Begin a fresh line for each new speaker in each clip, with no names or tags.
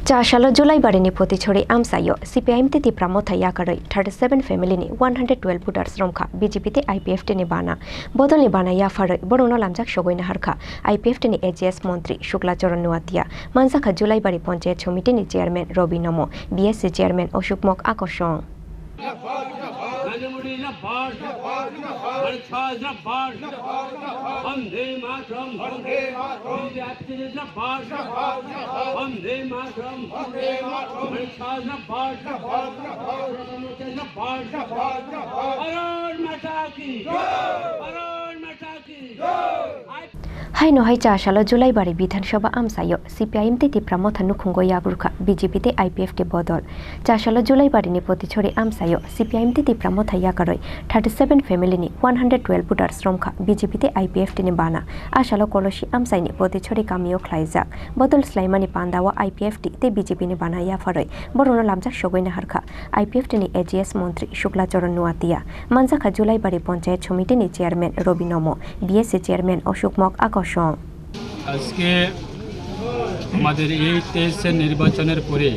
Chashalo July Barini Potichori Amsayo, CPIM Titi Pramotha Yakari, 37 family ni 112 Putars Romka, BGP IPF Nibana, Bodol Nibana Yafari, Borono Lamjak Shogoina Harka, IPF ni AGS Montri, Shukla Choranuatia, Manzaka July Bari Ponche Chomitini Chairman Robi Nomo, BSC Chairman Oshukmok Akoshong. Hai no hai Chashalo July Bari Bidhansabha Amsayo, CPIM Titi Pramotha Nukhungo Yagurkha, BGP IPF ke Bodol. Chashalo July Bari ni Potichori Amsayo, CPIM Titi Pramotha Yakaroi, 37 family ni 112 Putars Romka, BGP IPF Nibana, Ashalo Koloshi Amsai ni Potichori Kamio Klaizak, Bodol Slaimani Pandawa IPF te BGP Nibana Yafaroi, Borono Lamjak Shogoina Harka, IPF ni AGS Montri, Shukla Choranuatia, Manzaka July Bari Ponche Chomitini Chairman Robi Nomo, BSC Chairman Oshukmok Akoshong.
আজকে আমাদের এই 23 নির্বাচনের পরে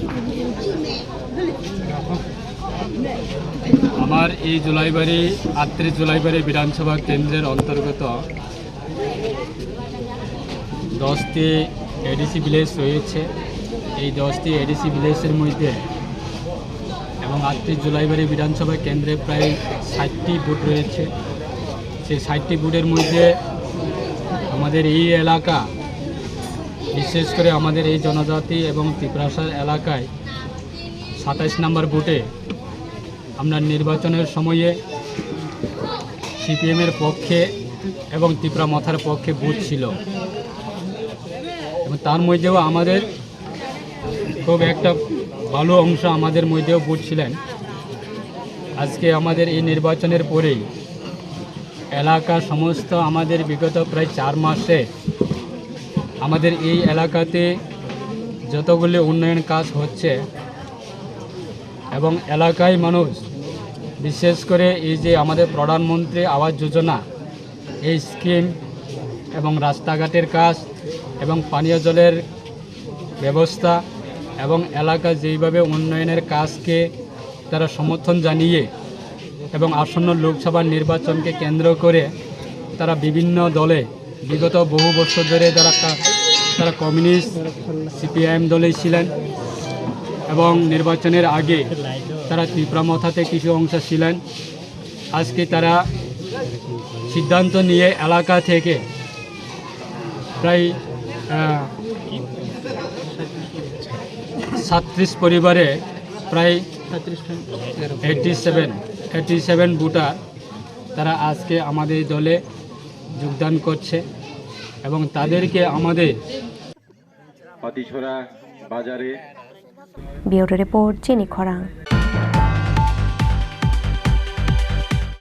আমার এই জুলাইবাড়ি 38 জুলাইবাড়ি বিধানসভা কেন্দ্রের অন্তর্গত 10টি এডিসি ভিলেজ রয়েছে। এই 10টি এডিসি ভিলেজের মধ্যে এবং 38 জুলাইবাড়ি বিধানসভা কেন্দ্রে প্রায় 60টি বুথ রয়েছে। সেই 60টি বুথের মধ্যে আমাদের এই এলাকা বিশেষ করে আমাদের এই জনজাতি এবং ত্রিপুরাসার এলাকায় 27 নম্বর বুথে আমরা নির্বাচনের সময়ে সিপিএমের পক্ষে এবং ত্রিপুরা মথার পক্ষে বুথ ছিল এবং তার মধ্যেও আমাদের খুব একটা ভালো অংশ আমাদের মধ্যেও বুথ ছিলেন। আজকে আমাদের এই নির্বাচনের পরেই এলাকা সমস্ত আমাদের বিগত প্রায় 4 মাসে আমাদের এই এলাকাতে যতগুলি উন্নয়ন কাজ হচ্ছে এবং এলাকায় মানুষ বিশেষ করে এই যে আমাদের প্রধানমন্ত্রী আবাস যোজনা এই স্কিম এবং রাস্তাঘাটের কাজ এবং পানীয় জলের ব্যবস্থা এবং এলাকা যেইভাবে উন্নয়নের কাজকে তারা সমর্থন জানিয়ে এবং আসন্ন লোকসভা নির্বাচনকে কেন্দ্র করে তারা বিভিন্ন দলে বিগত বহু বছর ধরে তারা কমিউনিস্ট সিপিআইএম দলেই ছিলেন এবং নির্বাচনের আগে তারা ত্রিপুরা মথাতে কিছু অংশ ছিলেন। আজকে তারা সিদ্ধান্ত নিয়ে এলাকা থেকে প্রায় 37 পরিবারে প্রায় 87 ভোটার তারা আজকে আমাদের দলে যোগদান করছে এবং তাদেরকে আমাদের
পাতিছড়া বাজারে
ব্যুরো রিপোর্ট চিনি খরাং।